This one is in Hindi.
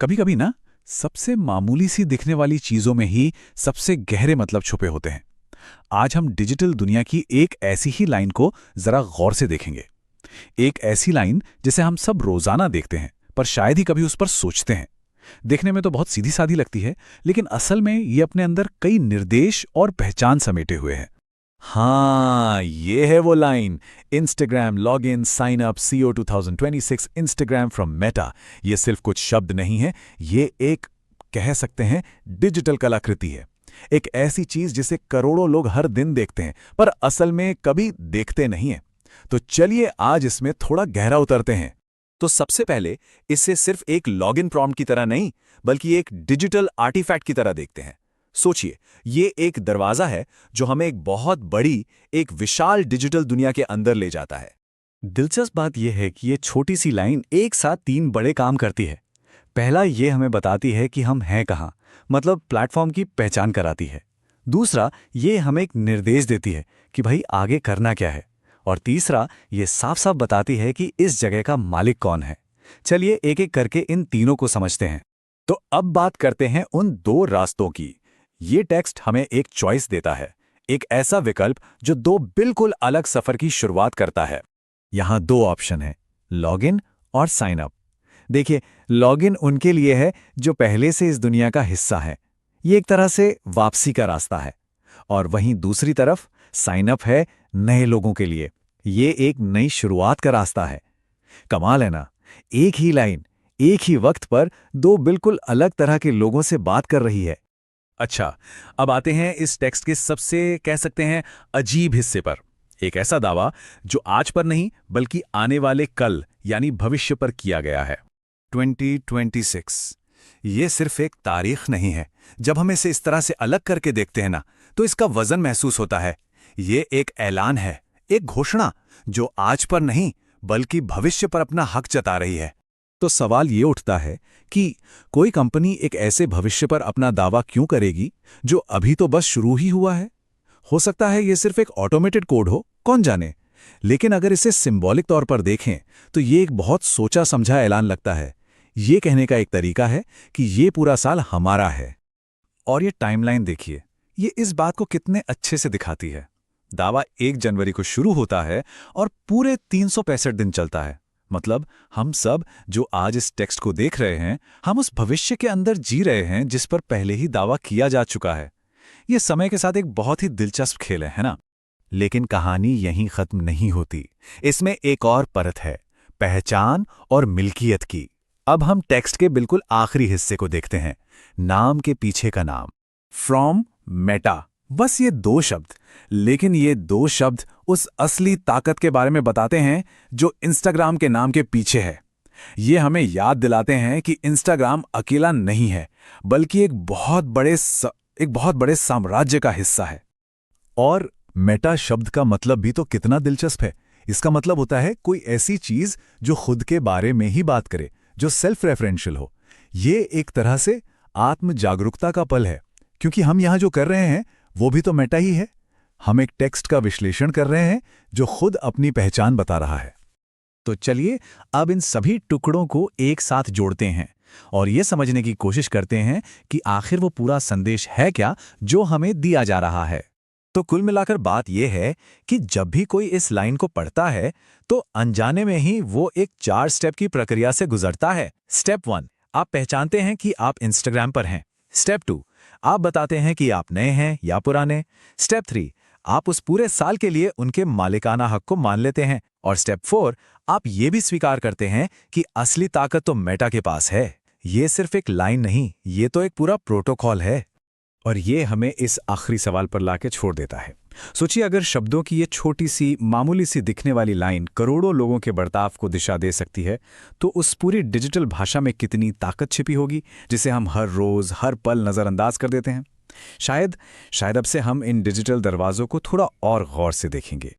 कभी कभी ना सबसे मामूली सी दिखने वाली चीजों में ही सबसे गहरे मतलब छुपे होते हैं। आज हम डिजिटल दुनिया की एक ऐसी ही लाइन को जरा गौर से देखेंगे। एक ऐसी लाइन जिसे हम सब रोजाना देखते हैं पर शायद ही कभी उस पर सोचते हैं। देखने में तो बहुत सीधी सादी लगती है, लेकिन असल में ये अपने अंदर कई निर्देश और पहचान समेटे हुए है। हाँ, ये है वो लाइन। Instagram log in sign up CO 2026 Instagram from Meta. ये सिर्फ कुछ शब्द नहीं है, ये एक कह सकते हैं डिजिटल कलाकृति है। एक ऐसी चीज जिसे करोड़ों लोग हर दिन देखते हैं पर असल में कभी देखते नहीं हैं। तो चलिए आज इसमें थोड़ा गहरा उतरते हैं। तो सबसे पहले इसे सिर्फ एक लॉगिन प्रॉम्प्ट की तरह नहीं, बल्कि एक डिजिटल आर्टिफैक्ट की तरह देखते हैं। सोचिए, ये एक दरवाजा है जो हमें एक बहुत बड़ी, एक विशाल डिजिटल दुनिया के अंदर ले जाता है। दिलचस्प बात यह है कि ये छोटी सी लाइन एक साथ 3 बड़े काम करती है। पहला, ये हमें बताती है कि हम हैं कहाँ, मतलब प्लेटफॉर्म की पहचान कराती है। दूसरा, ये हमें एक निर्देश देती है कि भाई आगे करना क्या है। और तीसरा, ये साफ साफ बताती है कि इस जगह का मालिक कौन है। चलिए एक एक करके इन तीनों को समझते हैं। तो अब बात करते हैं उन 2 रास्तों की। ये टेक्स्ट हमें एक चॉइस देता है, एक ऐसा विकल्प जो 2 बिल्कुल अलग सफर की शुरुआत करता है। यहां 2 ऑप्शन हैं, लॉगिन और साइन अप। देखिए, लॉगिन उनके लिए है जो पहले से इस दुनिया का हिस्सा है। ये एक तरह से वापसी का रास्ता है। और वहीं दूसरी तरफ साइन अप है नए लोगों के लिए। ये एक नई शुरुआत का रास्ता है। कमाल है ना, एक ही लाइन एक ही वक्त पर 2 बिल्कुल अलग तरह के लोगों से बात कर रही है। अच्छा, अब आते हैं इस टेक्स्ट के सबसे कह सकते हैं अजीब हिस्से पर। एक ऐसा दावा जो आज पर नहीं बल्कि आने वाले कल यानी भविष्य पर किया गया है। 2026 ये सिर्फ एक तारीख नहीं है। जब हम इसे इस तरह से अलग करके देखते हैं ना, तो इसका वजन महसूस होता है। ये एक ऐलान है, एक घोषणा जो आज पर नहीं बल्कि भविष्य पर अपना हक जता रही है। तो सवाल ये उठता है कि कोई कंपनी एक ऐसे भविष्य पर अपना दावा क्यों करेगी जो अभी तो बस शुरू ही हुआ है। हो सकता है ये सिर्फ एक ऑटोमेटेड कोड हो, कौन जाने। लेकिन अगर इसे सिंबॉलिक तौर पर देखें तो ये एक बहुत सोचा समझा ऐलान लगता है। ये कहने का एक तरीका है कि ये पूरा साल हमारा है। और ये टाइमलाइन देखिए, ये इस बात को कितने अच्छे से दिखाती है। दावा 1 जनवरी को शुरू होता है और पूरे 365 दिन चलता है। मतलब हम सब जो आज इस टेक्स्ट को देख रहे हैं, हम उस भविष्य के अंदर जी रहे हैं जिस पर पहले ही दावा किया जा चुका है। ये समय के साथ एक बहुत ही दिलचस्प खेल है ना? लेकिन कहानी यहीं खत्म नहीं होती। इसमें एक और परत है, पहचान और मिल्कियत की। अब हम टेक्स्ट के बिल्कुल आखिरी हिस्से को देखते हैं, नाम के पीछे का नाम, फ्रॉम मेटा। बस ये 2 शब्द, लेकिन ये 2 शब्द उस असली ताकत के बारे में बताते हैं जो इंस्टाग्राम के नाम के पीछे है। ये हमें याद दिलाते हैं कि इंस्टाग्राम अकेला नहीं है, बल्कि एक बहुत बड़े साम्राज्य का हिस्सा है। और मेटा शब्द का मतलब भी तो कितना दिलचस्प है। इसका मतलब होता है कोई ऐसी चीज जो खुद के बारे में ही बात करे, जो सेल्फ रेफरेंशियल हो। ये एक तरह से आत्म जागरूकता का पल है, क्योंकि हम यहां जो कर रहे हैं वो भी तो मेटा ही है। हम एक टेक्स्ट का विश्लेषण कर रहे हैं जो खुद अपनी पहचान बता रहा है। तो चलिए अब इन सभी टुकड़ों को एक साथ जोड़ते हैं और ये समझने की कोशिश करते हैं कि आखिर वो पूरा संदेश है क्या जो हमें दिया जा रहा है। तो कुल मिलाकर बात यह है कि जब भी कोई इस लाइन को पढ़ता है तो अनजाने में ही वो एक 4 स्टेप की प्रक्रिया से गुजरता है। स्टेप 1, आप पहचानते हैं कि आप इंस्टाग्राम पर हैं। स्टेप 2, आप बताते हैं कि आप नए हैं या पुराने। स्टेप 3, आप उस पूरे साल के लिए उनके मालिकाना हक को मान लेते हैं। और स्टेप 4, आप ये भी स्वीकार करते हैं कि असली ताकत तो मेटा के पास है। ये सिर्फ एक लाइन नहीं, ये तो एक पूरा प्रोटोकॉल है। और ये हमें इस आखिरी सवाल पर लाके छोड़ देता है। सोचिए, अगर शब्दों की ये छोटी सी मामूली सी दिखने वाली लाइन करोड़ों लोगों के बर्ताव को दिशा दे सकती है, तो उस पूरी डिजिटल भाषा में कितनी ताकत छिपी होगी जिसे हम हर रोज हर पल नज़रअंदाज कर देते हैं। शायद अब से हम इन डिजिटल दरवाजों को थोड़ा और गौर से देखेंगे।